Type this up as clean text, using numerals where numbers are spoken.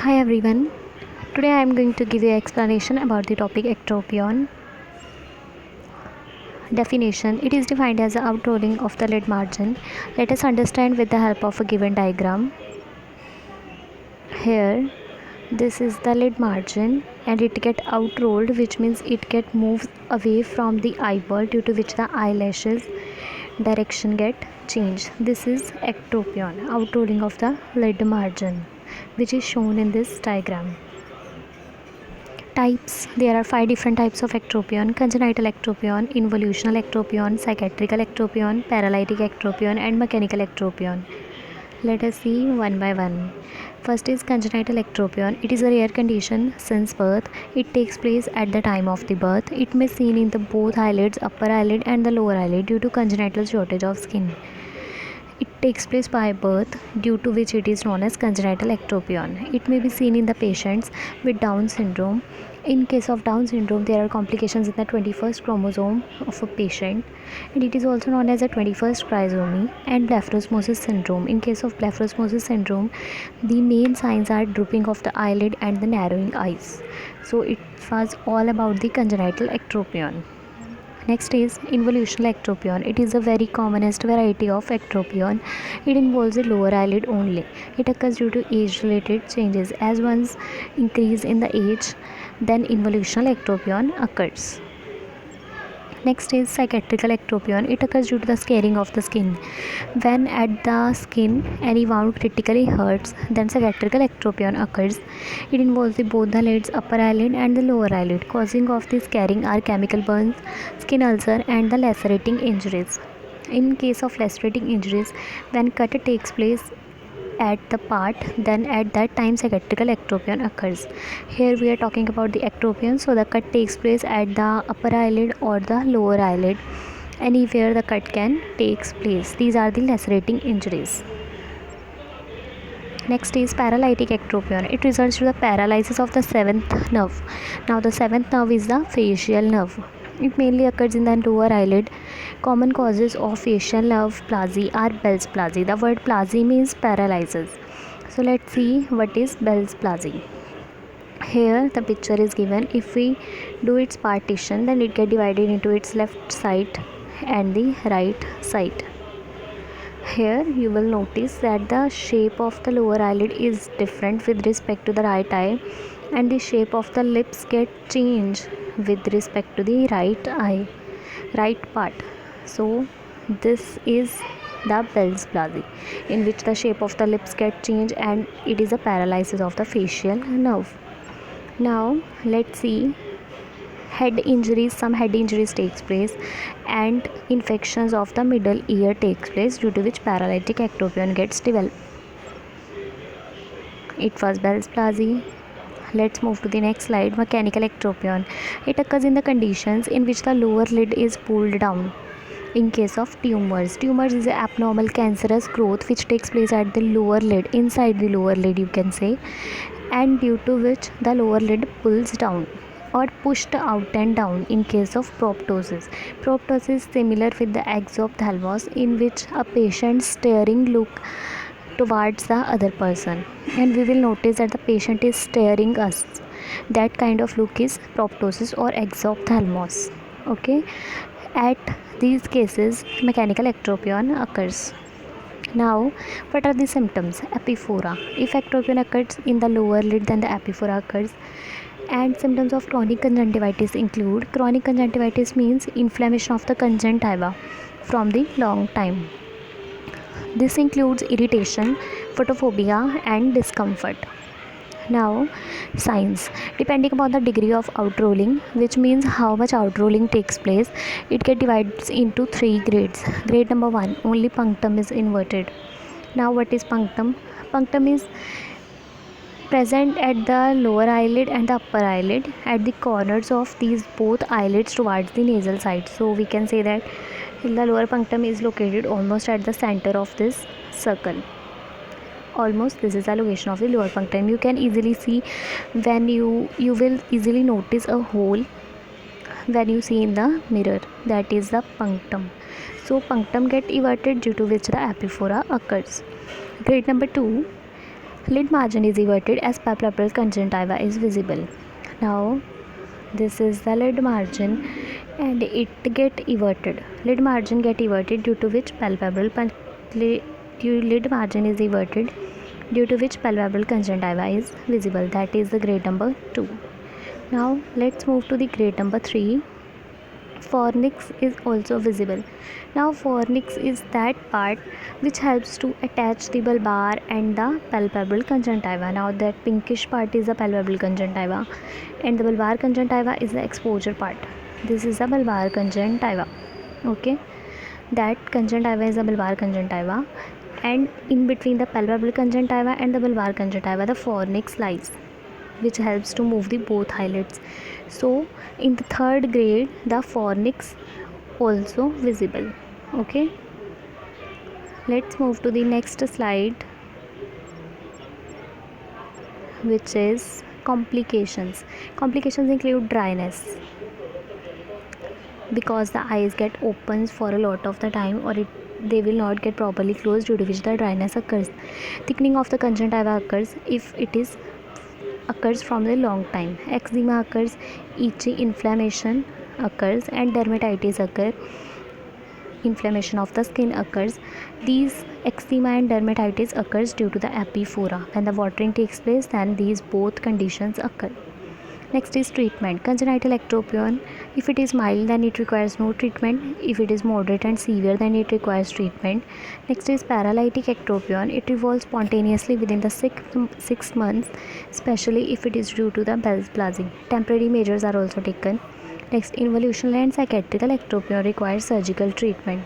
Hi everyone. Today I am going to give you an explanation about the topic ectropion. Definition: it is defined as the outrolling of the lid margin. Let us understand with the help of a given diagram. Here, this is the lid margin and it get outrolled, which means it get moved away from the eyeball, due to which the eyelashes direction get changed. This is ectropion, outrolling of the lid margin, which is shown in this diagram. Types: there are 5 different types of ectropion: congenital ectropion, involutional ectropion, psychiatrical ectropion, paralytic ectropion, and mechanical ectropion. Let us see one by one. First is congenital ectropion. It is a rare condition since birth. It takes place at the time of the birth. It may be seen in the both eyelids, upper eyelid and the lower eyelid, due to congenital shortage of skin. It takes place by birth, due to which it is known as congenital ectropion. It may be seen in the patients with Down syndrome. In case of Down syndrome, there are complications in the 21st chromosome of a patient, and it is also known as a 21st trisomy. And blepharospasm syndrome. In case of blepharospasm syndrome, the main signs are drooping of the eyelid and the narrowing eyes. So it was all about the congenital ectropion. Next is involutional ectropion. It is the very commonest variety of ectropion. It involves the lower eyelid only. It occurs due to age-related changes. As one's increase in the age, then involutional ectropion occurs. Next is psychiatrical ectropion. It occurs due to the scarring of the skin. When at the skin any wound critically hurts, then psychiatrical ectropion occurs. It involves both the lids, upper eyelid and the lower eyelid. Causing of the scarring are chemical burns, skin ulcer and the lacerating injuries. In case of lacerating injuries, when cut takes place at the part, then at that time psychiatrical ectropion occurs. Here we are talking about the ectropion, so the cut takes place at the upper eyelid or the lower eyelid. Anywhere the cut can takes place. These are the lacerating injuries. Next is paralytic ectropion. It results to the paralysis of the seventh nerve. Now the seventh nerve is the facial nerve. It mainly occurs in the lower eyelid. Common causes of facial nerve palsy are Bell's palsy. The word palsy means paralysis. So let's see what is Bell's palsy. Here the picture is given. If we do its partition, then it get divided into its left side and the right side. Here you will notice that the shape of the lower eyelid is different with respect to the right eye, and the shape of the lips get changed with respect to the right part. So this is the Bell's palsy, in which the shape of the lips get changed and it is a paralysis of the facial nerve. Now let's see head injuries. Some head injuries takes place and infections of the middle ear takes place, due to which paralytic ectropion gets developed. It was Bell's palsy. Let's move to the next slide. Mechanical ectropion. It occurs in the conditions in which the lower lid is pulled down. In case of tumors is an abnormal cancerous growth which takes place at the lower lid, inside the lower lid you can say, and due to which the lower lid pulls down or pushed out and down. In case of proptosis is similar with the exophthalmos, in which a patient staring look towards the other person, and we will notice that the patient is staring us. That kind of look is proptosis or exophthalmos. Okay, at these cases mechanical ectropion occurs. Now what are the symptoms? Epiphora. If ectropion occurs in the lower lid, then the epiphora occurs. And symptoms of chronic conjunctivitis include: chronic conjunctivitis means inflammation of the conjunctiva from the long time. This includes irritation, photophobia and discomfort. Now signs: depending upon the degree of outrolling, which means how much outrolling takes place, it get divided into 3 grades. Grade number 1, only punctum is inverted. Now what is punctum? Punctum is present at the lower eyelid and the upper eyelid, at the corners of these both eyelids towards the nasal side. So we can say that the lower punctum is located almost at the center of this circle. Almost this is the location of the lower punctum. You can easily see when you will easily notice a hole when you see in the mirror. That is the punctum. So punctum get everted, due to which the epiphora occurs. Grade number 2, Lid margin is everted as palpebral conjunctiva is visible. Now this is the lid margin and it get everted. Lid margin get everted due to which lid margin is everted due to which palpebral conjunctiva is visible. That is the grade number 2. Now let's move to the grade number 3. Fornix is also visible. Now fornix is that part which helps to attach the bulbar and the palpebral conjunctiva. Now that pinkish part is the palpebral conjunctiva and the bulbar conjunctiva is the exposure part. This is the bulbar conjunctiva. Okay, that conjunctiva is the bulbar conjunctiva, and in between the palpebral conjunctiva and the bulbar conjunctiva the fornix lies, which helps to move the both eyelids. So in the third grade the fornix also visible. Okay, let's move to the next slide, which is complications. Complications include dryness, because the eyes get open for a lot of the time, or they will not get properly closed, due to which the dryness occurs. Thickening of the conjunctiva occurs if it is occurs from a long time. Eczema occurs, itchy, inflammation occurs, and dermatitis occur. Inflammation of the skin occurs. These eczema and dermatitis occurs due to the epiphora. When the watering takes place, then these both conditions occur. Next is treatment. Congenital ectropion, if it is mild then it requires no treatment. If it is moderate and severe then it requires treatment. Next is paralytic ectropion. It evolves spontaneously within the 6 months, especially if it is due to the Bell's palsy. Temporary measures are also taken. Next, involutional and cicatricial ectropion requires surgical treatment.